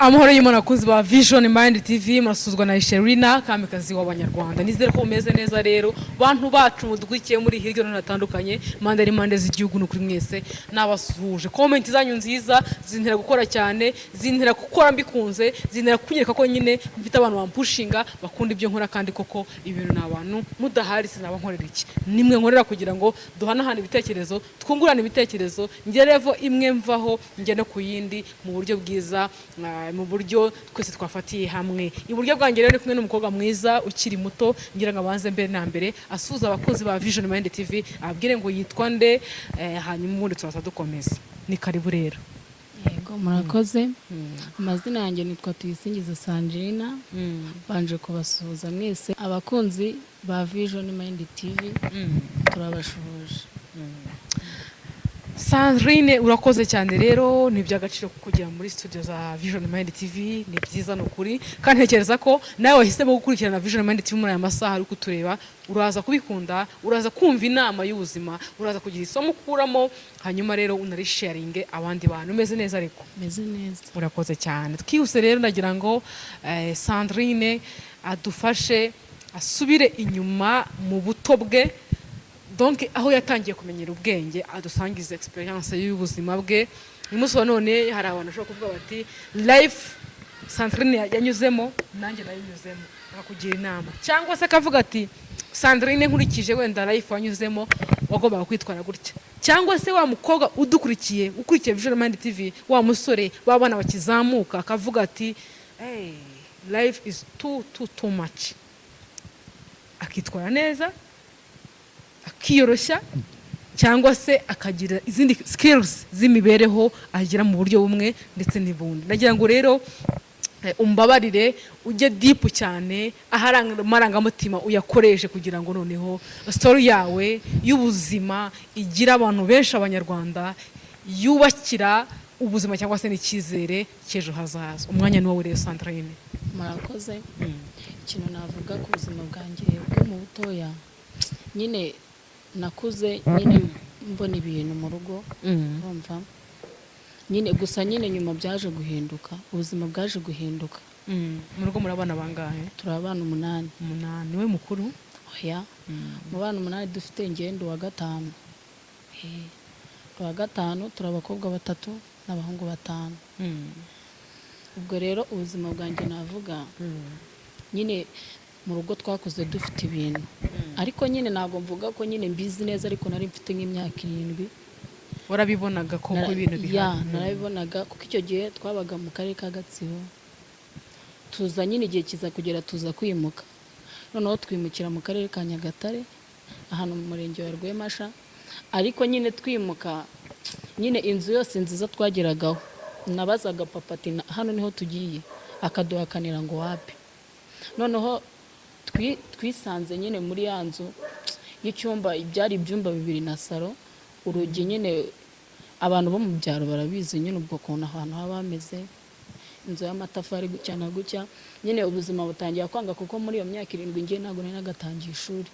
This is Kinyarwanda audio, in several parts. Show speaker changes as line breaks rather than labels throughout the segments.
Amahoro y'Imana kuzi ba Vision Mind TV masuzwa na Sherina kamikazi w'abanyarwanda. Nizere ko umeze neza rero bantu bacu mudwikiye muri hirya no hatandukanye mande z'igihugu no kuri mwese nabasuhuje. Comment zanyu nziza zintera gukora cyane, zintera gukora mbikunze, zintera kunyereka ko nyine mfite abantu bampushinga bakunda ibyo nkora kandi koko ibintu nabantu mudahari sinaba nkorera iki. Nimwe nkorera kugira ngo duhanahana ibitekerezo, twungurana ibitekerezo, ngerevo imwe mvaho ngene ku yindi mu buryo bwiza mu buryo twese twafatiye hamwe. Iburyo bwanjye rero ni kumwe n'umukobwa mwiza ukiri muto ngira ngo abanze mbere na mbere asuza abakozi ba Vision Mind TV abwire ngo yitwa nde hanyuma ubundi turaza dukomeza. Ni karibu rero.
Yego murakoze. Amazina yanjye nitwa Tuyisingiza Sandrina. Banje kubasuhuza mwese abakunzi ba Vision Mind TV. Turabashuhuje.
Sandrine urakoze cyane rero ni by'agaciro kugira muri studio za Vision Mind TV ni byiza no kuri kandi ntekereza ko nawe wahisemo gukurikirana Vision Mind TV muri aya masaha ari kutureba uraza kubikunda uraza kumva inama y'ubuzima uraza kugira isomo kuramo hanyuma rero unarisharinge abandi bantu umeze neza ariko
meze neza
urakoze cyane twihuse rero ndagira ngo Sandrine adufashe asubire inyuma mu buto bwe donc aho yatangiye kumenyera ubwenge adusangiza experience y'ubuzima bwe umunsi wa none hari abantu bashobora kuvuga bati life Sandrine yanyuzemo nanjye nayinyuzemo akakugira inama cyangwa se akavuga ati Sandrine nkurikije wenda life wanyuzemo wagombaga kwitwara gutya cyangwa se wa mukobwa ukurikiye Vision Mind TV wa musore babana bakizamuka akavuga ati hey life is too much akitwara neza akiyoroshya cyangwa se akagira izindi skills z'imibereho agira mu buryo bumwe ndetse n'ubundi. Nagira ngo rero umbabarire ujye deep cyane amarangamutima uyakoreshe kugira ngo noneho story yawe y'ubuzima igira abantu benshi abanyarwanda yubakira ubuzima cyangwa se n'icyizere cy'ejo hazaza. Umwanya ni wowe rero Sandrine.
Murakoze. Ikintu navuga ku buzima bwanjye bwo mu butoya nyine nakuze nyine mbona ibintu mu rugo urumva nyine gusa nyine nyuma byaje guhinduka ubuzima bwaje guhinduka.
Mu rugo murabana bangahe?
Turabana 8.
Niwe mukuru?
Oya. Mu bana 8 dufite ngendo wa 5. Wa 5 turabakobwa 3 n'abahungu 5. Ubwo rero ubuzima bwanjye navuga nyine mu rugo twakuze dufite ibintu ariko nyine ntago mvuga ko nyine mbizi neza ariko nari mfite nk'imyaka 7.
Warabibonaga koko ibintu bihari?
Ya narabibonaga kuko icyo gihe twabaga mu karere ka Gatsibo tuza nyine igihe kiza kugera tuza kwimuka noneho twimukira mu karere ka Nyagatare ahantu mu murenge wa Rwemasha ariko nyine twimuka nyine inzu yose nziza twageragaho nabazaga papa ati hano niho tugiye akaduhakanira ngo wapi noneho twisanze nyine muri ya nzu y'icyumba byari ibyumba 2 na salo urugi nyine abantu bo mu byaro barabizi nyine ubwo kuntu ahantu haba hameze inzu y'amatafari gucyana gucya nyine ubuzima butangiye kwanga kuko muri iyo myaka 7 ngiye ntago nari nagatangiye ishuri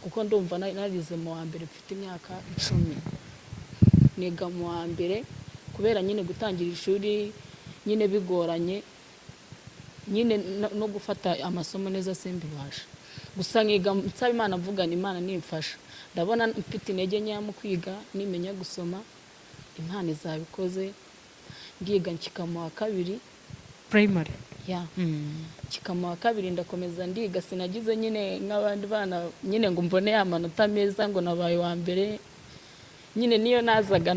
kuko ndumva narize mu wa mbere mfite imyaka 10 niga mu wa mbere kubera nyine gutangira ishuri nyine bigoranye nyine no gufata amasomo neza simbibasha gusa nkiga nsaba Imana mvugana Imana nimfasha ndabona mfite intege nke mu kwiga nimenya gusoma Imana izabikoze ngiga nkikamo wa 2
primary
ya nkikamo wa 2 ndakomeza ndiga sinagize nyine nk'abandi bana nyine ngo mbone ya manota meza ngo nabaye wa mbere nyine niyo nazaga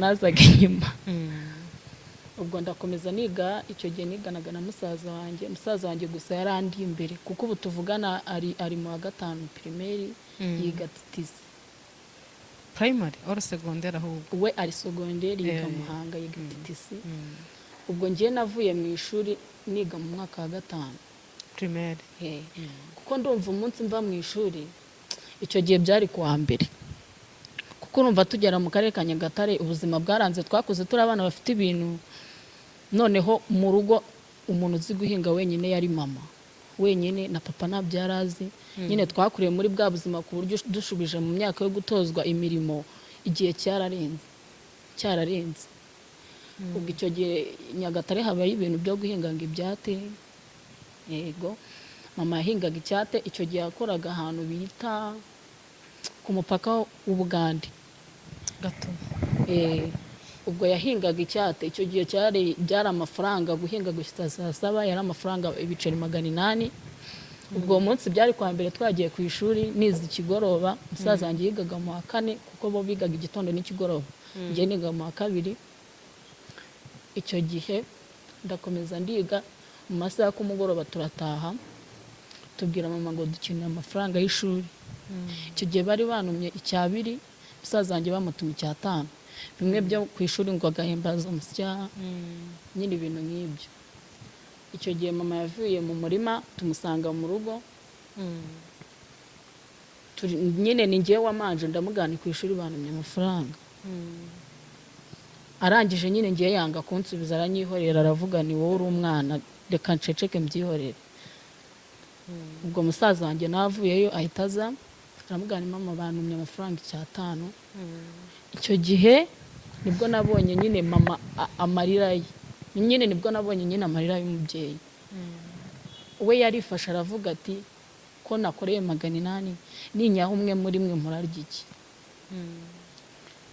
nyuma ubwo ndakomeza niga icyo gihe niganaga na musaza wanjye gusa yarandi imbere kuko ubu tuvugana ari mu wa 5 primaire yiga TTC
primary or secondary ahubwo
we ari secondary yiga Muhanga yiga TTC ubwo ngiye navuye mu ishuri niga mu mwaka wa 5
primaire
kuko ndumva umunsi mva mu ishuri icyo gihe byari kuwa mbere kuko urumva tugera mu karere ka Nyagatare ubuzima bwaranze twakuze turi abana bafite ibintu noneho mu rugo umuntu uzi guhinga wenyine yari mama wenyine na papa nabyarazi nyine twakuriye muri bwa buzima ku buryo dushubije mu myaka yo gutozwa imirimo igihe cyararenze ubwo icyo gihe Nyagatare habaye ibintu byo guhinga ngo ibyate, yego mama yahingaga icyate. Icyo gihe yakoraga ahantu bita ku mupaka w'Ubugande
Gatuna.
ubwo yahingaga icyate. Icyo gihe byari amafaranga guhinga gushyitsa saa saba, yari amafaranga ibiceri 800. ubwo munsi byari kwa mbere twagiye ku ishuri nize ikigoroba, musaza wanjye yigaga mu wa 4 kuko bo bigaga igitondo n'ikigoroba, njye niga mu wa 2. Icyo gihe ndakomeza ndiga, mu masaha y'umugoroba turataha, tubwira mama ngo dukeneye amafaranga y'ishuri. Icyo gihe bari banumye icyabiri, musaza wanjye bamutumye icya5, bimwe byo ku ishuri ngo agahimbaza umusya, nyine ibintu nk'ibyo. Icyo gihe mama yavuye mu murima, tumusanga mu rugo, nyine ni njyewe wamanje ndamugana ku ishuri banumye amafaranga. Arangije nyine ngiye yanga kunsubiza, aranyihorera, aravuga ni wowe uri umwana, reka nceceke mbyihorere. ubwo musaza wanjye navuyeyo ahita aza, aramugana mama bantumye amafaranga icya5. Icyo gihe nibwo nabonye nyine mama amarira ye, nyine nibwo nabonye nyine amarira y'umubyeyi. We yarifashe aravuga ati ko nakoreye 800, ninyaho umwe muri mwe murarya iki?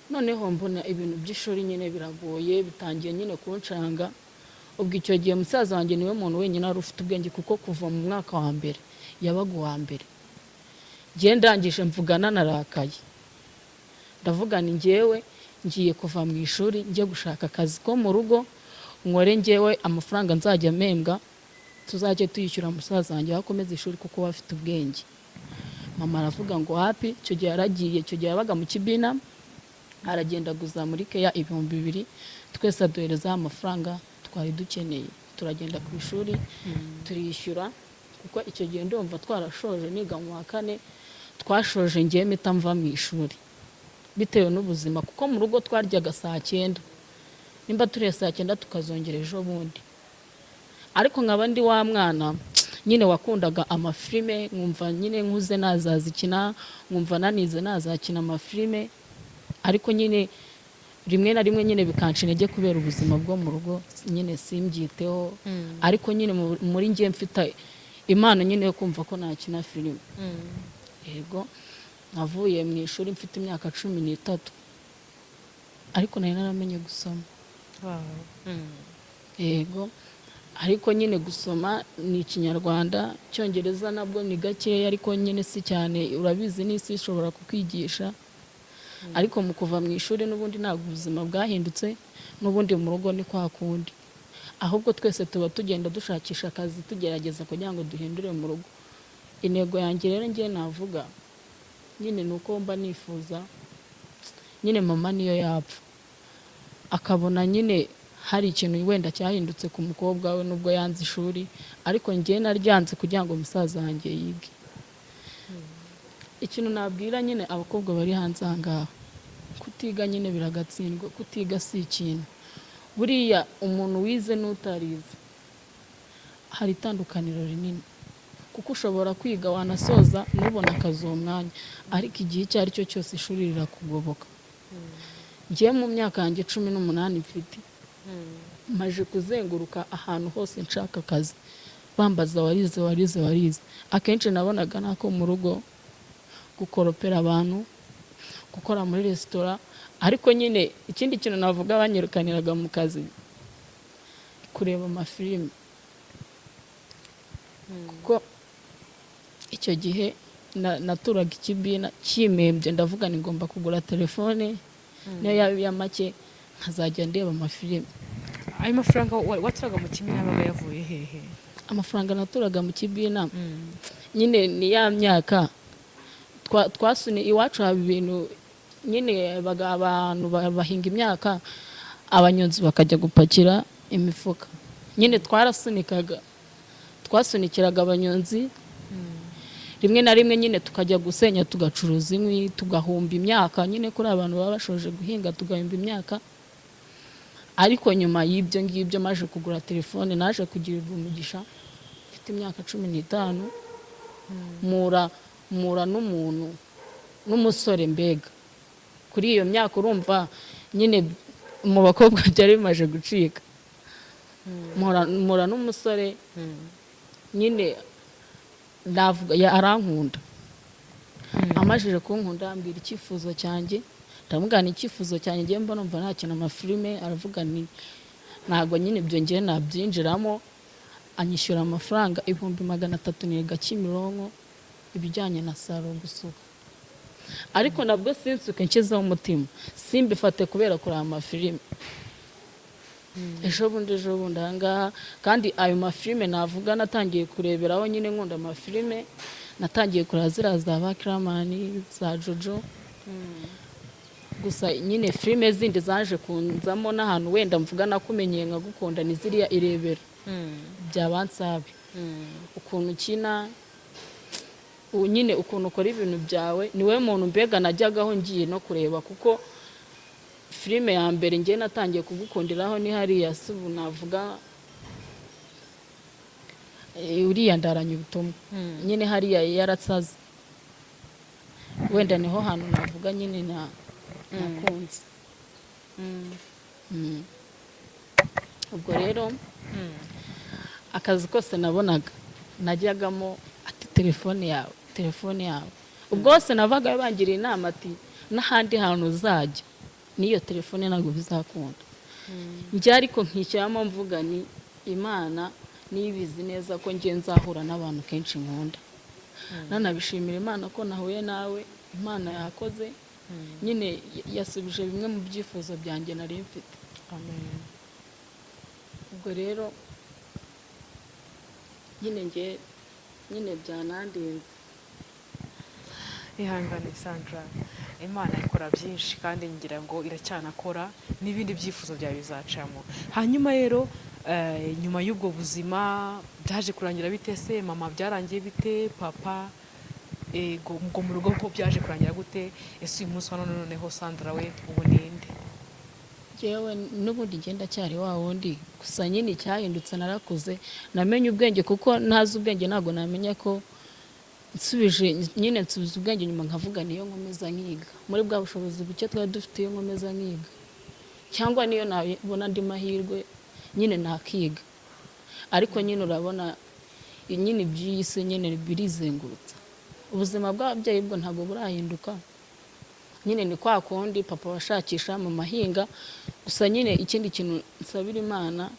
Noneho mbona ibintu by'ishuri nyine biragoye, bitangiye nyine kuncanga. Ubwo icyo gihe musaza wanjye niwe muntu wenyine wari ufite ubwenge, kuko kuva mu mwaka wa mbere yabaga uwa mbere. Ngiye ndangije mvugana narakaye, ndavuga ni njyewe ngiye kuva mu ishuri njye gushaka akazi ko mu rugo, nkore njyewe amafaranga nzajya mpembwa, tuzajye tuyishyura musaza wanjye akomeza ishuri kuko bafite ubwenge. Mama aravuga ngo happy. Icyo gihe yaragiye, icyo gihe yabaga mu Kibina, aragenda guza muri Keya 2000, twese aduhereza amafaranga twari dukeneye, turagenda ku ishuri turiyishyura, kuko icyo gihe ndumva twarashoje, niga mu wa 4 twashoje, ngiye mpita mva mu ishuri bitewe n'ubuzima, kuko mu rugo twaryaga saa 9, nimba turiye saa 9 tukazongera ejo bundi. Ariko nkaba ndi wa mwana nyine wakundaga amafilime, nkumva nyine nkuze nazazikina, nkumva nanize nazakina amafilime, ariko nyine rimwe na rimwe nyine bikanca intege kubera ubuzima bwo mu rugo, nyine simbyiteho. Ariko nyine muri ngiye mfite impano nyine yo kumva ko nakina filime. Yego navuye mu ishuri mfite imyaka 13, ariko nari naramenye gusoma. Yego ariko nyine gusoma ni Ikinyarwanda, Cyongereza nabwo ni gakeya, ariko nyine si cyane, urabizi n'isi ishobora kukwigisha. Ariko mu kuva mu ishuri n'ubundi ntabwo ubuzima bwahindutse, n'ubundi mu rugo ni kwa kundi, ahubwo twese tuba tugenda dushakisha akazi, tugerageza kugira ngo duhindure mu rugo. Intego yanjye rero ngiye navuga nyine nuko mba nifuza nyine mama niyo yapfa akabona nyine hari ikintu wenda cyahindutse ku mukobwa we, nubwo yanze ishuri, ariko ngiye naryanze kugira ngo musaza wanjye yige. Ikintu nabwira nyine abakobwa bari hanze ahangaha, kutiga nyine biragatsindwa, kutiga si ikintu. Buriya umuntu wize n'utarize hari itandukaniro rinini, kuko ushobora kwiga wanasoza nubona akazi uwo mwanya, ariko igihe icyo ari cyo cyose ishuri rirakugoboka. Ngiye mu myaka yanjye 18 mfite, maje kuzenguruka ahantu hose nshaka akazi, bambaza warize. Akenshi nabonaga nako mu rugo gukoropera abantu, gukora muri resitora. Ariko nyine ikindi kintu navuga banyirukaniraga mu kazi, kureba amafilime, kuko icyo gihe naturaga Ikibina kimembye, ndavuga ni ngomba kugura telefone niyo ya make nkazajya ndeba amafilime.
Ayo mafaranga waturaga mu Kibina baba yavuye hehe?
Amafaranga naturaga mu Kibina nyine ni ya myaka twasune iwacu haba ibintu nyine, abantu bahinga imyaka, abanyonzi bakajya gupakira imifuka, nyine twasunikiraga abanyonzi. Rimwe na rimwe nyine tukajya gusenya, tugacuruza inkwi, tugahumba imyaka, nyine kuri abantu baba bashoje guhinga tugahumba imyaka. Ariko nyuma y'ibyo ngibyo maje kugura telefone, naje kugirirwa umugisha, mfite imyaka 15, mura n'umuntu n'umusore, mbega kuri iyo myaka urumva nyine mu bakobwa byari bimaze gucika mpura n'umusore nyine navuga arankunda amajije kunkunda ambwira icyifuzo cyanjye ndamubwira icyifuzo cyanjye ngiye mbona numva nta kintu amafilime aravuga ni ntabwo nyine ibyo ngiye nabyinjiramo anyishyura amafaranga 300 niga Kimironko ibijyanye na salo gusuka ariko nabwo sinsuke nshyizeho umutima simbifate kubera kureba amafilime ejo bundi ahangaha kandi ayo mafilime navuga natangiye kureberaho nyine nkunda amafilime natangiye kureba ziriya za Bakiramani za Jojo gusa nyine filime zindi zaje kunzamo n'ahantu wenda mvuga nakumenyeye nkagukunda ni ziriya Irebero byabansabe ukuntu ukina nyine ukuntu ukora ibintu byawe niwe muntu mbega najyagaho ngiye no kureba kuko filime ya mbere ngiye natangiye kugukundiraho ni hariya subu navuga uriya ndaranye ubutumwa nyine hariya yaratsaze wenda niho hantu navuga nyine nakunze ubwo rero akazi kose nabonaga najyagamo ati telefone yawe ubwo hose navaga bangiriye inama ati n'ahandi hantu uzajya n'iyo telefone ntabwo bizakunda njye ariko nkishyiramo mvuga ni Imana nibizi neza ko ngiye nzahura n'abantu kenshi nkunda nanabishimira Imana ko nahuye nawe Imana yakoze nyine yasubije bimwe mu byifuzo byanjye nari mfite amen ubwo rero nyine byanandinze
ihangane Sandra Imana ikora byinshi kandi ngira ngo iracyanakora n'ibindi byifuzo byawe bizacamo hanyuma rero nyuma y'ubwo buzima byaje kurangira bite se mama byarangiye bite papa ngo mu rugo ko byaje kurangira gute ese uyu munsi noneho Sandra we ubu ninde
yewe n'ubundi ngenda cyari wa wundi gusa nyine cyahindutse narakuze namenye ubwenge kuko ntazi ubwenge ntabwo namenya ko nsubiza ubwenge nyuma nkavuga niyo nkomeza nkiga muri bwa bushobozi buke twari dufite iyo nkomeza nkiga cyangwa niyo nabona andi mahirwe nyine nakiga ariko nyine urabona nyine iby'isi nyine birizengurutsa ubuzima bw'ababyeyi bwo ntabwo burahinduka nyine ni kwa kundi papa washakisha mu mahinga gusa nyine ikindi kintu nsabira Imana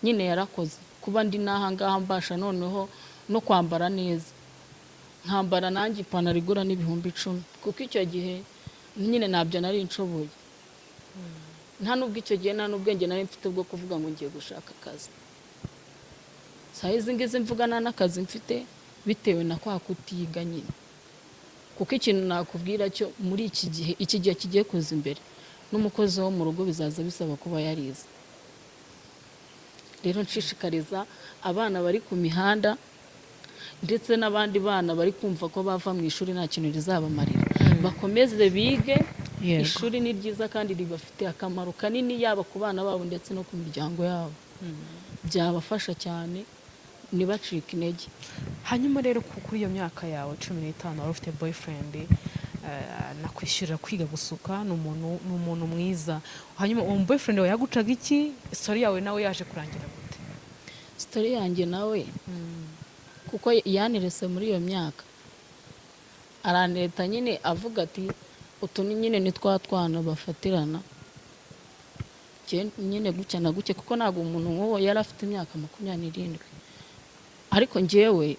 nyine yarakoze kuba ndi n'ahangaha mbasha noneho no kwambara neza nkambara nanjye ipantaro igura n'ibihumbi 10 kuko icyo gihe nyine nabyo nari nshoboye nta nubwo icyo gihe nta n'ubwenge nari mfite bwo kuvuga ngo ngiye gushaka akazi saa izi ngizi mvugana n'akazi mfite bitewe na kwa kutiga nyine kuko ikintu nakubwira cyo muri iki gihe kigiye kuza imbere n'umukozi wo mu rugo bizaza bisaba kuba yarize rero nshishikariza abana bari ku mihanda ndetse n'abandi bana bari kumva ko bava mu ishuri nta kintu rizabamarira bakomeze bige ishuri ni ryiza kandi ribafite akamaro kanini yaba ku bana babo ndetse no ku miryango yabo byabafasha cyane ntibacike intege
hanyuma rero kuri iyo myaka yawe 15 wari ufite boyfriend nakwishyurira kwiga gusuka ni umuntu mwiza hanyuma uwo boyfriend wawe yagucaga iki story yawe nawe yaje kurangira gute
story yanjye nawe kuko yanirese muri iyo myaka araneta nyine avuga ati utu nyine ni twana bafatirana nyine gucya na guke kuko ntabwo umuntu nk'uwo yari afite imyaka 27 ariko njyewe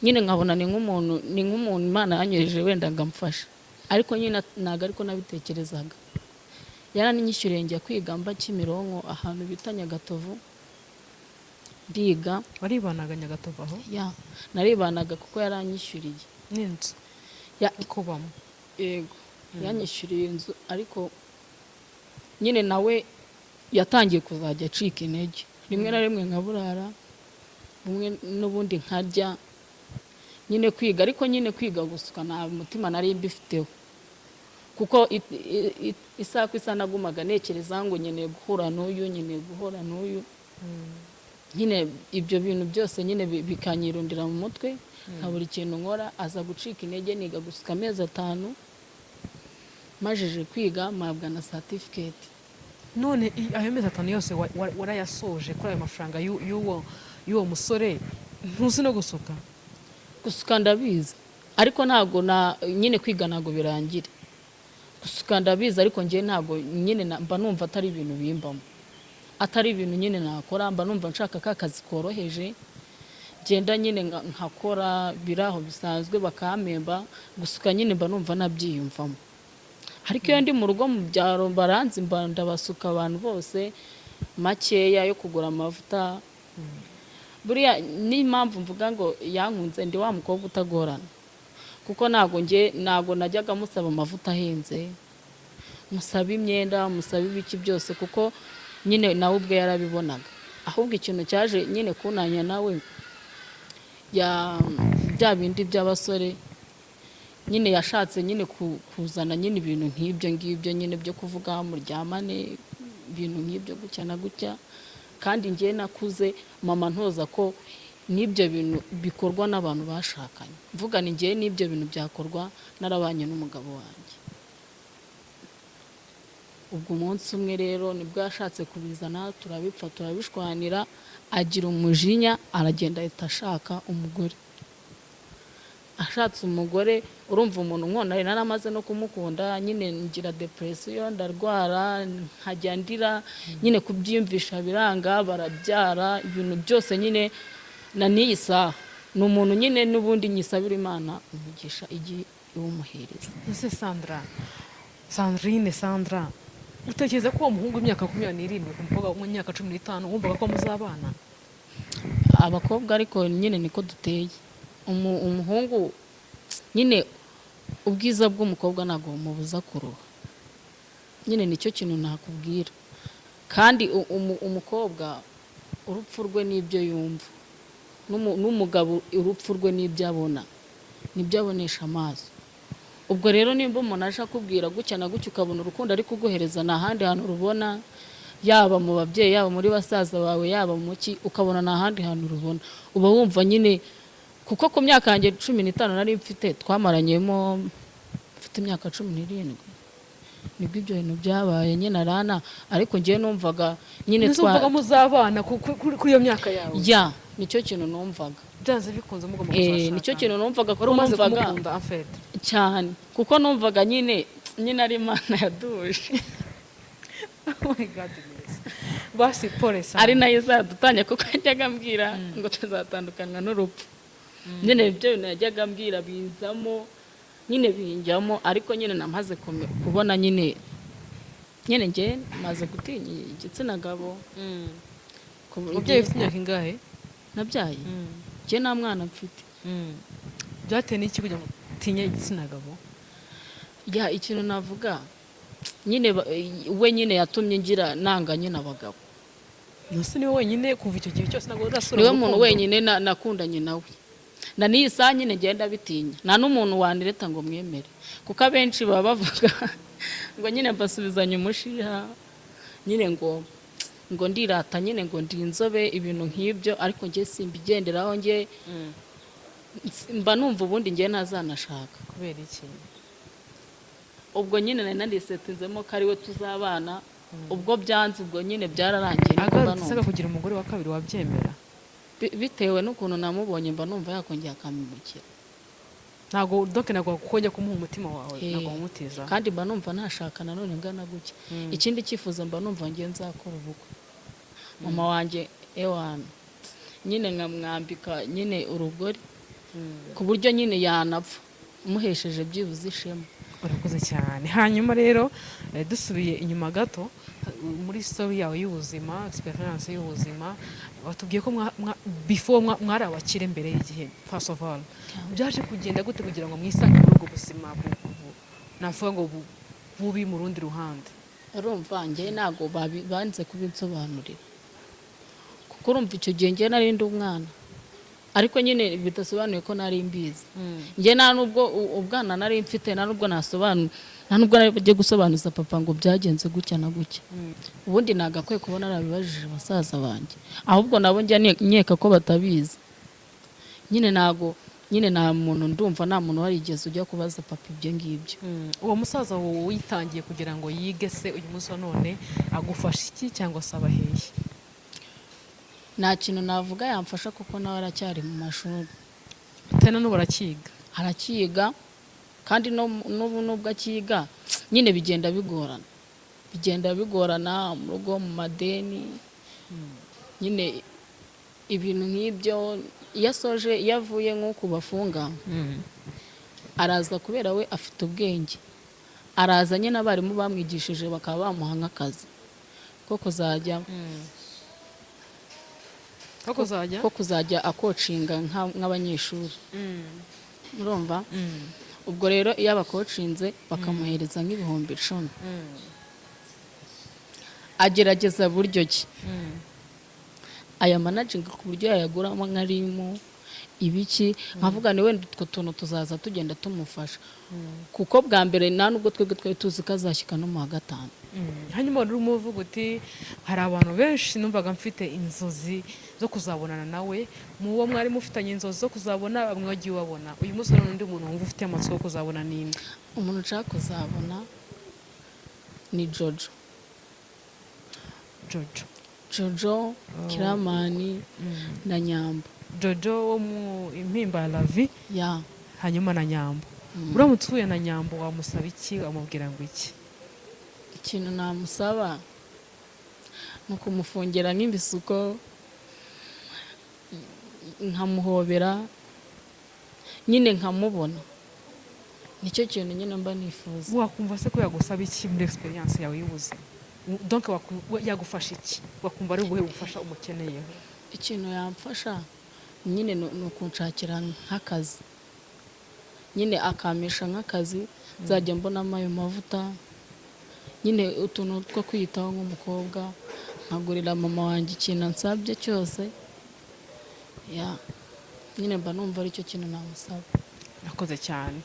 nyine nkabona ni nk'umuntu Imana yanyoheje wenda ngamfasha ariko nyine ntabwo ariko nabitekerezaga yaranyishyuriye njya kwiga mba Kimironko ahantu bita Nyagatovu ndiga
waribanaga Nyagatovu aho
naribanaga kuko yaranyishyuriye
n'inzu kubamo
yego yanyishyuriye inzu ariko nyine nawe yatangiye kuzajya acika intege rimwe na rimwe nkaburara bumwe n'ubundi nkarya nyine kwiga ariko nyine kwiga gusuka nta mutima nari mbifiteho kuko isaha ku isaha nagumaga nekereza ngo nyine guhura n'uyu nyine ibyo bintu byose nyine bikanyirundira mu mutwe nka buri kintu nkora aza gucika intege niga gusuka amezi 5 majije kwiga mpabwa na certificate
none ayo mezi 5 yose warayasoje kuri ayo mafaranga y'uwo musore ntuzi no gusuka?
Gusuka ndabizi ariko ntago nyine kwiga ntago birangira. Gusuka ndabizi ariko ngiye ntago nyine mba numva atari ibintu bimbamo, atari ibintu nyine nakora, mba numva nshaka akazi koroheje genda nyine nkakora biraho bisanzwe bakamemba. Gusuka nyine mba numva nabyiyumvamo, ariko iyo ndi mu rugo mu byaro baranzi mba ndabasuka abantu bose makeya yo kugura amavuta. Buriya n'impamvu mvuga ngo yankunze ndi wa mukobwa utagorana, kuko ntago najyaga musaba amavuta ahenze, musaba imyenda, musaba ibiki byose, kuko nyine nawe ubwe yarabibonaga. Ahubwo ikintu cyaje nyine kunanya nawe bya bindi by'abasore nyine yashatse nyine kuzana nyine ibintu nk'ibyo ngibyo nyine byo kuvuga muryamane, ibintu nk'ibyo gutya na gutya. Kandi ngiye nakuze mama ntoza ko n'ibyo bintu bikorwa n'abantu bashakanye, mvuga ni ngiye n'ibyo bintu byakorwa narabanye n'umugabo wanjye. Ubwo umunsi umwe rero nibwo yashatse kubizana, turabipfa turabishwanira, agira umujinya aragenda ahita ashaka umugore. Ashatse umugore urumva umuntu nkona naramaze no kumukunda, nyine ngira depression, ndarwara, nkajya ndira, nyine kubyiyumvisha biranga, barabyara ibintu byose nyine na niyi saha ni umuntu nyine n'ubundi nyisabira Imana umugisha igihe iwumuhereza.
Ese Sandra utekereza ko uwo muhungu w'imyaka 27 kumukobwa w'imyaka 15 wumvaga ko muzabana?
Abakobwa ariko nyine niko duteye. Umuhungu nyine ubwiza bw'umukobwa ntago mubuza kuruha, nyine nicyo kintu nakubwira. Kandi umukobwa urupfu rwe n'ibyo yumva, n'umugabo urupfu rwe n'ibyo abona, n'ibyo abonesha amaso. Ubwo rero nimba umuntu aje akubwira gutya na gutya ukabona urukundo ari kuguhereza nta handi hantu rubona, yaba mu babyeyi, yaba muri basaza bawe, yaba mu ki, ukabona nta handi hantu rubona, uba wumva nyine. Kuko ku myaka yanjye 15 nari mfite, twamaranyemo mfite imyaka 17 nibwo ibyo bintu byabaye nyine arana. Ariko ngiye numvaga nyine
twumvaga muzabana kuri iyo myaka yawe.
Ya nicyo kintu numvaga
byanze bikunze mugomba kuzashaka.
Nicyo kintu numvaga ko
numvaga
numvaga
en fait
cyane, kuko numvaga nyine ari Imana yaduje.
Oh my God, basi pole sana.
Ari nayo izadutanya kuko yajyaga ambwira ngo tuzatandukana n'urupfu. Nyine ibyo najyaga ambwira bizamo nyine binjyamo, ariko nyine namaze kubona nyine nge maze gutinya igitsina gabo.
Ubyeyi ufite imyaka ingahe?
Nabyaye nge nta mwana mfite.
Byateye n'iki kugira ngo utinye igitsina gabo?
Ya ikintu navuga nyine we nyine yatumye ngira nanga nyine abagabo.
Nose niwe wenyine kuva icyo gihe cyose ntabwo udasura.
Niwe muntu wenyine nakundanye nawe. Na niyi saa nyine ngenda bitinya, nta n'umuntu wanireta ngo mwemere, kuko abenshi baba bavuga ngo nyine mbasubizanye umushiha, nyine ngo ndirata, nyine ngo ndi inzobe, ibintu nk'ibyo. Ariko nge simbigenderaho, nge mba numva ubundi nge ntazanashaka.
Kubera iki?
Ubwo nyine nari narisetinzemo ko ari we tuzabana. Ubwo byanze ubwo nyine byararangiye.
Agarutse kugira umugore wa kabiri wabyemera?
Bitewe n'ukuntu namubonye mba numva yakongera akamimukira.
Ntago ntabwo kujya kumuha umutima wawe, ntabwo umutiza.
Kandi mba numva nashaka nanone ngana gutya. Ikindi cyifuzo mba numva ngiye nzakora ubukwe. Mama wanjye ewana nyine nkamwambika nyine urugori ku buryo nyine yanapfa umuhesheje byibuze ishema.
Urakoze cyane. Hanyuma rero dusubiye inyuma gato muri story yawe y'ubuzima, experience y'ubuzima, batubwiye ko before mwari abakire mbere y'igihe. First of all, byaje kugenda gute kugira ngo mwisange muri ubwo buzima navuga ngo bubi mu rundi ruhande?
Urumva nge ntago banze kubinsobanurira, kuko urumva icyo gihe nge nari ndi umwana, ariko nyine bidasobanuye ko nari mbizi. Nge nta nubwo ubwana nari mfite, nta nubwo nasobanura, nta nubwo nari bagiye gusobanuza papa ngo byagenze gutya na gutya. Ubundi nagakwiye kubona arabibajije basaza banjye, ahubwo nabo njya nkeka ko batabizi. Nyine ntago nyine nta muntu ndumva nta muntu warigeze ujya kubaza papa ibyo ngibyo.
uwo musaza wowe witangiye kugira ngo yige se uyu munsi wa none agufasha iki cyangwa se abaheye?
Nta kintu navuga yamfasha kuko nawe aracyari mu mashuri,
tena n'ubu arakiga.
arakiga kandi n'ubu nubwo akiga nyine bigenda bigorana mu rugo, mu madeni, nyine ibintu nk'ibyo. Iyo asoje, iyo avuye nk'uku bafunga, araza kubera we afite ubwenge, araza nyine abarimu bamwigishije bakaba bamuha nk'akazi ko kuzajya akocinga nk'abanyeshuri, urumva. Ubwo rero iyo abakocinze bakamuhereza nk'ibihumbi 10, agerageza buryo ki aya managing ku buryo yayaguramo nka rimu ibiki, nkavuga ni wenda utwo tuntu tuzaza tugenda tumufasha, kuko bwa mbere nta nubwo twari tuzi ko azashyika no mu wa 5.
hanyuma rero umuvuga uti hari abantu benshi numvaga mfite inzozi zo kuzabonana nawe, mu wo mwari mufitanye inzozi zo kuzabona bamwe wagiye ubabona, uyu munsi none undi muntu wumva ufite amatsiko yo kuzabona ninde?
Umuntu nshaka kuzabona ni Jojo, Kiramani na Nyambo.
Jojo wo mu impimba ya Lavi, hanyuma na Nyambo. Uramutse uhuye na Nyambo wamusaba iki, wamubwira ngo iki?
Ikintu namusaba ni ukumufungira nk'ibisuko, nkamuhobera, nyine nkamubona. Nicyo kintu nyine mba nifuza.
Wakumva se ko yagusaba iki muri experience yawe y'ubuzima? Donc yagufasha iki? Wakumva ari ubuhe bufasha umukeneyeho?
Ikintu yamfasha nyine ni ukunshakira nk'akazi, nyine akamisha nk'akazi, nzajya mbonamo ayo mavuta, nyine utuntu two kwiyitaho nk'umukobwa, nkagurira mama wanjye ikintu ansabye cyose, nyine mba numva ari cyo kintu namusaba.
Nakoze cyane.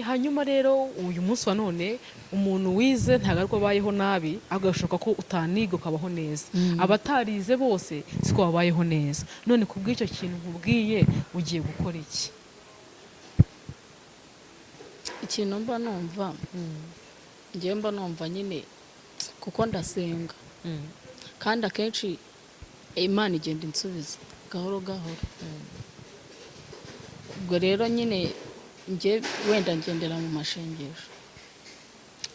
Hanyuma rero uyu munsi wa none umuntu wize ntago ariko bayeho nabi, agashoka ko utaniga ukabaho neza. Abatarize bose siko babayeho neza. None kubw'icyo kintu nkubwiye ugiye gukora iki?
Ikintu mba numva, ngiye mba numva nyine kuko ndasenga, kandi akenshi Imana igenda insubiza gahoro gahoro. Ubwo rero nyine ngiye wenda ngendera mu mashengesho.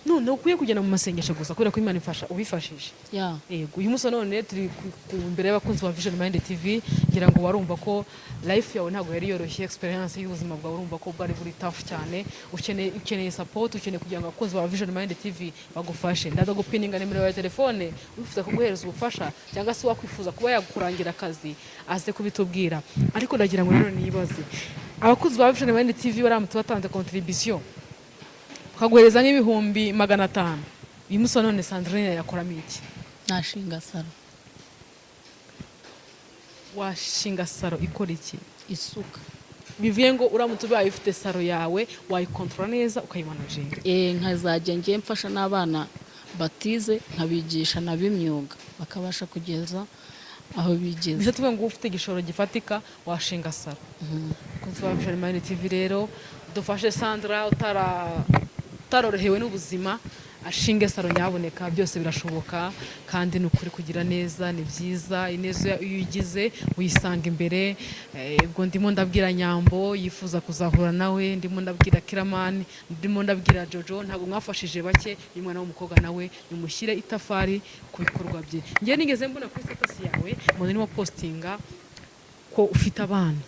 None ukwiye kugenda mu masengesho gusa kubera ko Imana ifasha ubifashije. Yego, uyu munsi none turi imbere y'abakunzi ba Vision Mind TV, ngira ngo warumva ko life yawe ntabwo yari yoroshye, experience y'ubuzima bwawe urumva ko bwari buri tough cyane, ukeneye support, ukeneye kugira ngo abakunzi ba Vision Mind TV bagufashe. Ndaza gupininga nimero ya telefone wifuza kuguhereza ubufasha cyangwa se wakwifuza kuba yakurangira akazi aze kubitubwira. Ariko ndagira ngo rero nibaze abakunzi ba Vision Mind TV baramutse batanze contribution kaguhereza nk'ibihumbi 500, uyu munsi none Sandrine yakoramo iki?
Nashinga saro.
Washinga saro ikora iki?
Isuka.
Bivuye ngo uramutse ubaye ufite saro yawe wayikontrola neza ukayimanaginga.
Nkazajya ngiye mfasha n'abana batize, nkabigisha nabimyuga bakabasha kugeza aho bigeze.
Bisa tuvuga ngo ufite igishoro gifatika washinga saro. Kunzi ba Vision Mind TV rero dufashe Sandra utarorohewe n'ubuzima, ashinge saro nyaboneka, byose birashoboka kandi nukuri kugira neza ni byiza. Ineza iyo uyigize uyisanga imbere. Ubwo ndimo ndabwira Nyambo yifuza kuzahura nawe, ndimo ndabwira Kiramani, ndimo ndabwira Jojo, ntabwo mwafashije bake, uyu mwana w'umukobwa nawe nimushyire itafari ku bikorwa bye. Ngiye nigeze mbona kuri status yawe umuntu urimo postinga ko ufite abana.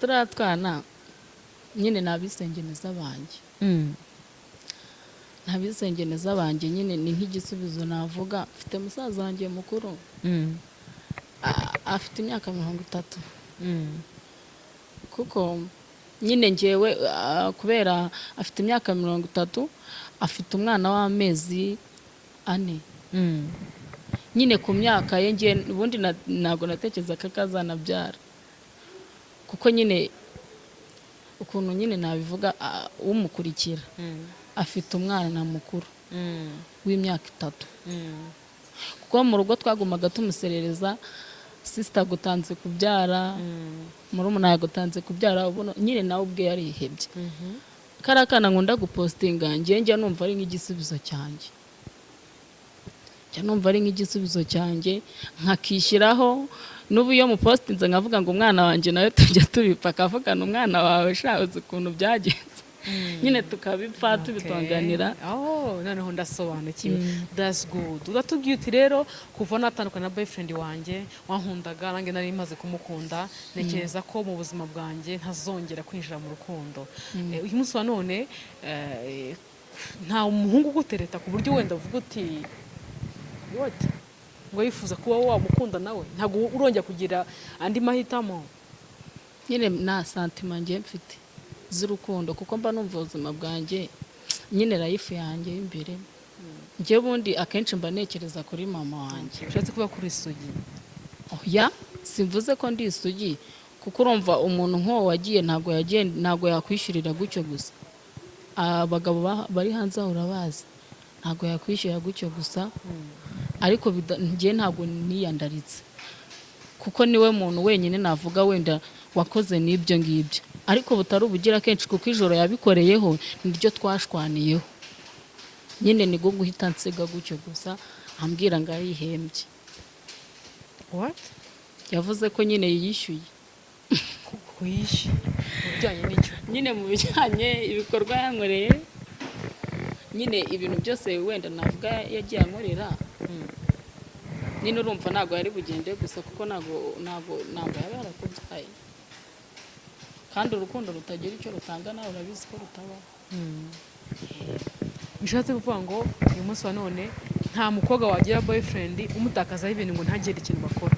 Turatwana nyine nabisengeneza banjye. Nabisengeneza banjye nyine ni nk'igisubizo navuga. Mfite musaza wanjye mukuru, afite imyaka 30, kuko nyine ngewe kubera afite imyaka 30, afite umwana w'amezi 4. Nyine ku myaka ye ngiye ubundi ntabwo natekereza ko akazanabyara, kuko nyine ukuntu nyine nabivuga umukurikira afite umwana mukuru w'imyaka 3, kuko mu rugo twagumaga tumuserereza sister gutanze kubyara murumuna yagutanze kubyara ubona nyine nawe ubwe yarihebye karakana nkunda gupostinga njye numva ari nk'igisubizo cyanjye nkakishyiraho n'ubu iyo mupostinze nkavuga ngo umwana wanjye nawe tujya tubipfa akavugana umwana wawe shabuze ukuntu byagenze nyine tukabipfa tubitonganira.
Noneho ndasobanukiwe. That's good. Uratubwiye uti rero kuva natandukana na boyfriend wanjye wankundaga nange nari maze kumukunda nekereza ko mu buzima bwanjye ntazongera kwinjira mu rukundo. Uyu munsi wa none nta umuhungu gutereta ku buryo wenda uvuga uti what ngo yifuza kuba wamukunda nawe ntabwo urongera kugira andi mahitamo.
Nyine nta sentiment ngiye mfite z'urukundo kuko mba numva ubuzima bwanjye nyine life yanjye imbere njye bundi akenshi mba nekereza kuri mama wanjye.
Ushatse kuba kuri isugi?
Oya, simvuze ko ndi isugi kuko urumva umuntu nk'uwo wagiye ntabwo yakwishyurira gutyo gusa. Abagabo bari hanze aho urabazi ntabwo yakwishyurira gutyo gusa ariko njye ntabwo niyandaritse kuko niwe muntu wenyine navuga wenda wakoze n'ibyo ngibyo ariko butari ubugira kenshi kuko ijoro yabikoreyeho niryo twashwaniyeho nyine nigo guhita nsiga gutyo gusa ambwira ngo arihembye.
What?
Yavuze ko nyine yishyuye.
Kuyishyura bijyanye n'icyo
nyine mu bijyanye ibikorwa yankoreye nyine ibintu byose wenda navuga yagiye ankorera nyine urumva ntabwo yari bugende gusa kuko ntabwo yaba yarakubyaye kandi urukundo rutagira icyo rutanga nawe urabizi ko rutabaho.
Bishatse kuvuga ngo uyu munsi wa none nta mukobwa wagira boyfriend umutakazaho ibintu ngo ntagire ikintu bakora.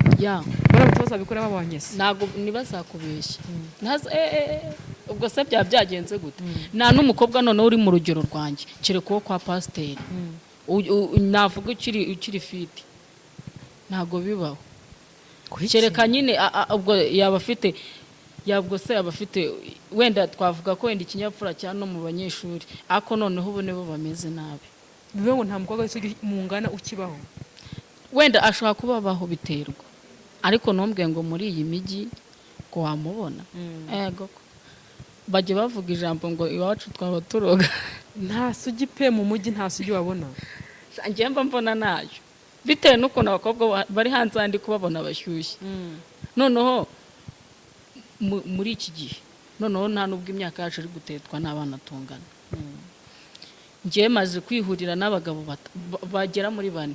Baramutse bazabikora babanye se
ntabwo ntibazakubeshya. Ubwo se byagenze gute? Nta n'umukobwa noneho uri mu rugero rwanjye kereka uwo kwa pasiteri navuga ukiri fiti ntabwo bibaho kereka nyine ubwo yaba afite wenda twavuga ko wenda ikinyabupfura cya no mu banyeshuri ariko noneho ubu nibo bameze nabi.
Bivuga ngo nta mukobwa wese mungana ukibaho
wenda ashobora kuba abaho biterwa ariko ntumbwe ngo muri iyi mijyi ko wamubona bajye bavuga ijambo ngo iwacu twaba turoga.
Nta sugi pe mu mujyi nta sugi wabona
njye mba mbona nayo bitewe n'ukuntu abakobwa bari hanze handi kubabona bashyushye noneho muri iki gihe noneho nta nubwo imyaka yacu ari gutetwa n'abana tungana. Njye maze kwihurira n'abagabo bagera muri 4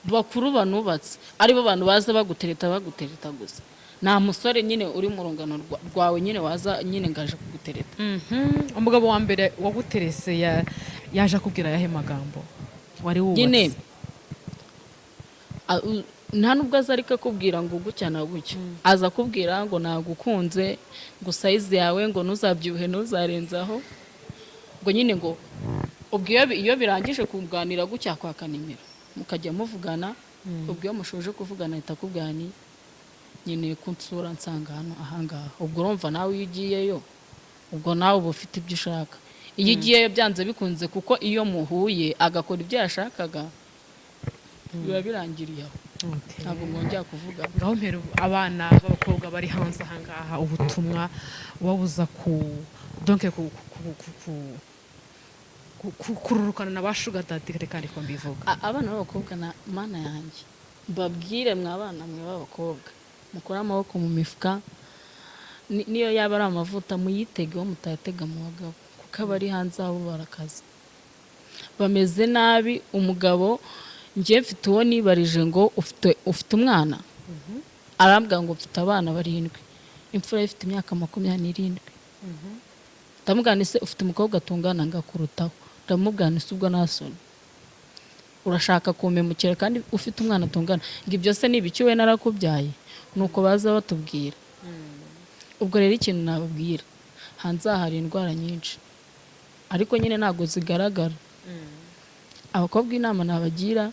bakuru banubatse aribo bantu baza bagutereta gusa nta musore nyine uri mu rungano rwawe nyine waza nyine ngaje kugutereta.
Umugabo wa mbere waguterese yaje akubwira yahe magambo wari wubatse
nyine nta nubwo aza ariko akubwira ngo gutya na gutya aza akubwira ngo nagukunze ngo size yawe ngo ntuzabyibuhe ntuzarenzaho ngo nyine ngo ubwo iyo birangije kuganira gutya kwaka nimero mukajya muvugana ubwo iyo mushoje kuvugana ahita akubwira ni nyine kunsura nsanga hano ahangaha. Ubwo urumva nawe iyo ugiyeyo ubwo nawe uba ufite ibyo ushaka. Iyo ugiyeyo byanze bikunze kuko iyo muhuye agakora ibyo yashakaga biba birangiriye aho ntabwo mwongera kuvuga.
Ngaho mpera abana b'abakobwa bari hanze ahangaha ubutumwa ubabuza kururukana na ba sugar daddy kandi ko mbivuga.
Abana b'abakobwa na mana yanjye mbabwire mwabana mwe b'abakobwa mukora amaboko mu mifuka niyo yaba ari amavuta muyitegeho mutayatega mu bagabo kuko abari hanze aho barakaza bameze nabi. Umugabo njye mfite uwo nibarije ngo ufite umwana arambwira ngo mfite abana 7 imfura ifite imyaka 27 ndamubwira nise ufite umukobwa tungana ngakurutaho ndamubwira nise ubwo nasoni urashaka kumemukira kandi ufite umwana tungana ngo ibyo se nibiki we narakubyaye nuko baza batubwira. Ubwo rero ikintu nababwira hanze hari indwara nyinshi ariko nyine ntago zigaragara. Abakobwa inama nabagira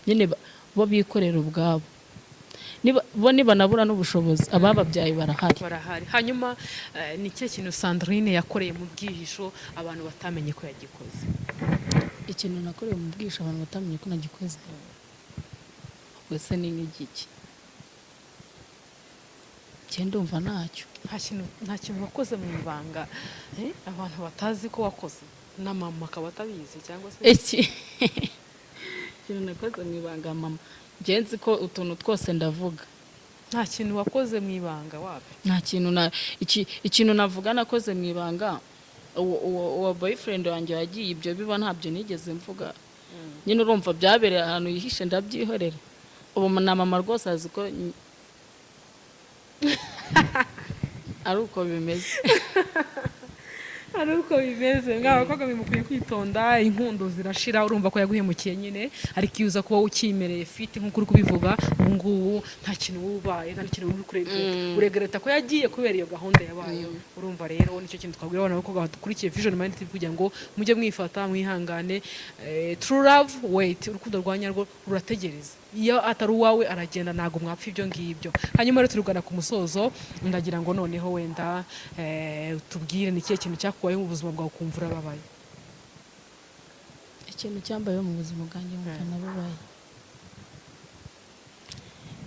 nyine bo bikorera ubwabo bo nibanabura n'ubushobozi abababyaye barahari.
Hanyuma ni cyo kintu Sandrine yakoreye mu bwihisho abantu batamenye ko yagikoze.
Ikintu nakoreye mu bwihisho abantu batamenye ko nagikoze ubwo se ni nk'igiki njye ndumva ntacyo.
nta kintu wakoze mu ibanga abantu batazi ko wakoze na mama akaba atabizi cyangwa se
ikintu nakoze mu ibanga mama njye nzi ko utuntu twose ndavuga.
nta kintu wakoze mu ibanga wapi?
nta kintu ikintu navuga nakoze mu ibanga. uwo boyfriend wanjye wagiye ibyo biba ntabyo nigeze mvuga. nyine urumva byabereye ahantu yihishe ndabyihorera. ubu na mama rwose azi ko ari uko bimeze.
ari uko bimeze nk'abakobwa bimukwiye kwitonda, inkundo zirashira, urumva ko yaguhemukiye nyine, ariko iyo uza kuba ukimereye fiti nk'uko uri kubivuga ubu ngubu nta kintu wubaye, nta kintu uri kuregreta, uregreta ko yagiye kubera iyo gahunda yabayeho. Urumva rero nicyo kintu twabwira abana b'abakobwa badukurikiye Vision Mind TV kugira ngo mujye mwifata, mwihangane. True love wait, urukundo rwa nyarwo rurategereza, iyo atari uwawe aragenda, ntago mwapfa ibyo ngibyo. Hanyuma rero turugana ku musozo, ndagira ngo noneho wenda tubwire ni ikihe kintu cyakubayeho mu buzima bwawe ukumva urababaye?
Ikintu cyambayeho mu buzima bwanjye nkumva ndababaye.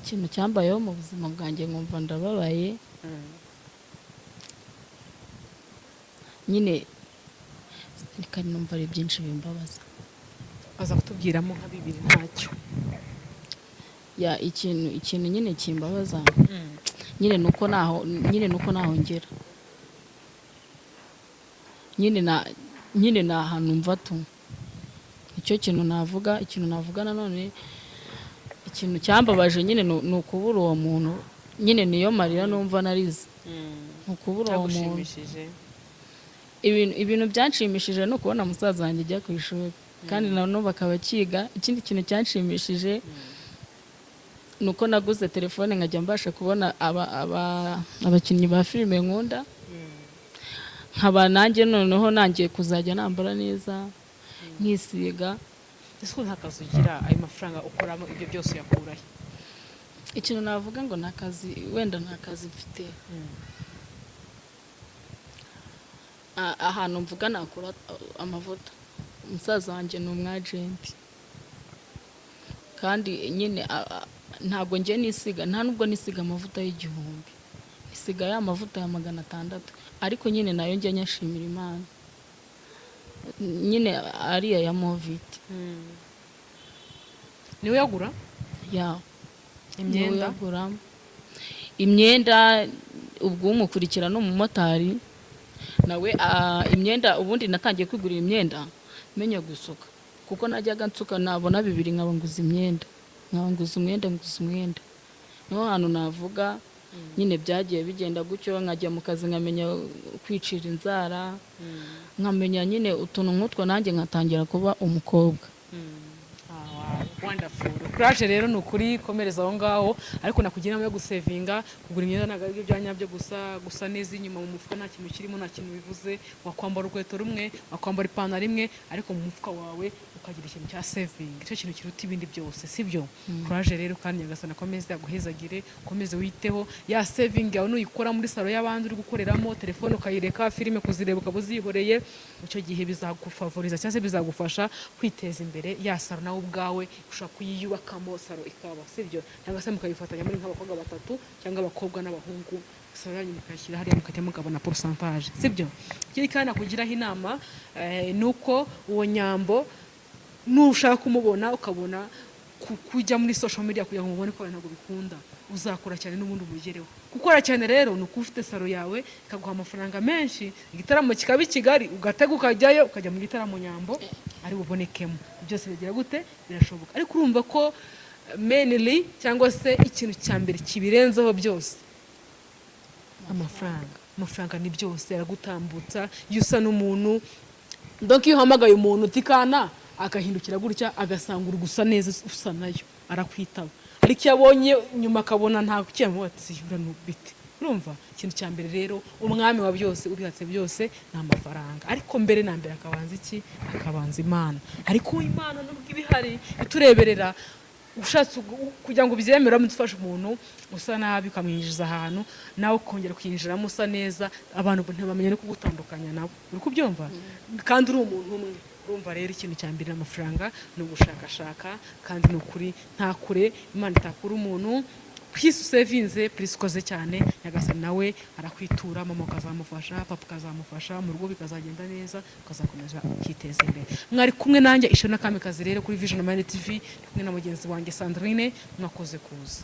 Ikintu cyambayeho mu buzima bwanjye nkumva ndababaye, nyine kandi numva ari byinshi bimbabaza.
Baza kutubwiramo nka bibiri ntacyo.
Ikintu nyine kimbabaza nyine nuko naho ngera, nyine na ahantu mva tu. Icyo kintu navuga. Ikintu navuga nanone, ikintu cyambabaje nyine ni ukubura uwo muntu, nyine niyo marira numva narize. Ukubura uwo muntu. Ibintu byanshimishije no kubona musaza wanjye ajya ku ishuri kandi nabo bakaba kiga. Ikindi kintu cyanshimishije nuko naguze telefone nkajya mbasha kubona abakinnyi ba filime nkunda, nkaba nanjye noneho nangiye kuzajya nambara neza nkisiga.
Ese nta kazi ugira, ayo mafaranga ukoramo ibyo byose yakurahe?
Ikintu navuga ngo nta kazi, wenda nta kazi mfite. Ahantu mvuga nakora amavuta, umusaza wanjye ni umwajenti kandi nyine ntabwo njye nisiga, nta nubwo nisiga amavuta y'1000, nisiga ya mavuta ya 600, ariko nyine nayo njye nyashimira Imana, nyine ariya ya Movit.
Niwe yagura?
Ya imyenda ubwo umukurikira no mu motari nawe. Imyenda ubundi natangiye kwigurira imyenda menya gusuka, kuko najyaga nsuka nabona 2 nkaba nguza imyenda, niho hantu navuga nyine byagiye bigenda gutyo. Nkajya mu kazi nkamenya kwicira inzara, nkamenya nyine utuntu nk'utwo nanjye nkatangira kuba umukobwa.
Wonderful. Courage rero ni ukuri, komereza aho ngaho, ariko nakugira inama yo gusevinga, kugura imyenda ntabwo ari byo byanyabyo gusa neza inyuma mu mufuka nta kintu kirimo, nta kintu bivuze. Wakwambara urukweto rumwe, wakwambara ipantaro imwe, ariko mu mufuka wawe ukagira ikintu cya saving, icyo kintu kiruta ibindi byose, sibyo? Courage rero kandi Nyagasani akomeze aguhezagire, ukomeze witeho ya saving yawe. Nuyikora muri salo y'abandi uri gukoreramo, telefone ukayireka, filime kuzireba ukaba uzihoreye, icyo gihe bizagufavoriza cyangwa se bizagufasha kwiteza imbere. Ya salo nawe ubwawe ushaka kuyiyubakamo salo ikaba, sibyo? Cyangwa se mukayifatanya muri nk'abakobwa batatu cyangwa abakobwa n'abahungu, salo yanyu mukayishyira hariya mukajya mugabana pourcentage, sibyo? Ikindi kandi nakugiraho inama nuko uwo Nyambo nushaka kumubona ukabona kujya muri social media kugira ngo mubone ko ntabwo bikunda, uzakora cyane n'ubundi umugereho. Gukora cyane rero ni uko ufite salo yawe ikaguha amafaranga menshi, igitaramo kikaba i Kigali ugatega ukajyayo, ukajya mu gitaramo Nyambo ari bubonekemo. Byose bigira gute? Birashoboka. Ariko urumva ko mainly cyangwa se ikintu cya mbere kibirenzeho byose amafaranga ni byose, aragutambutsa. Iyo usa n'umuntu, donc iyo uhamagaye umuntu utikana agahindukira gutya agasanga uri gusa neza usa nayo, arakwitaba. Ariko iyo abonye nyuma akabona nta cyamwatsi uranubite. Urumva ikintu cya mbere rero, umwami wa byose ubihatse byose ni amafaranga, ariko mbere na mbere akabanza iki? Akabanza Imana. Ariko Imana nubwo ibihari itureberera, ushatse kugira ngo bibyemere mudufashe umuntu usa nabi ukamwinjiza ahantu nawe ukongera kwinjiramo usa neza, abantu ntibamenye no kugutandukanya nabo. Uri kubyumva? Kandi uri umuntu umwe. Urumva rero ikintu cya mbere n'amafaranga, ni ugushakashaka, kandi ni ukuri nta kure Imana itakura umuntu. please usevinze, please ukoze cyane, nyagasani nawe arakwitura, mama ukazamufasha, papa ukazamufasha, mu rugo bikazagenda neza, ukazakomeza ukiteza imbere. Mwari kumwe nanjye Ishema Kamikazi rero kuri Vision Mind TV, kumwe na mugenzi wanjye Sandrine, mwakoze kuza.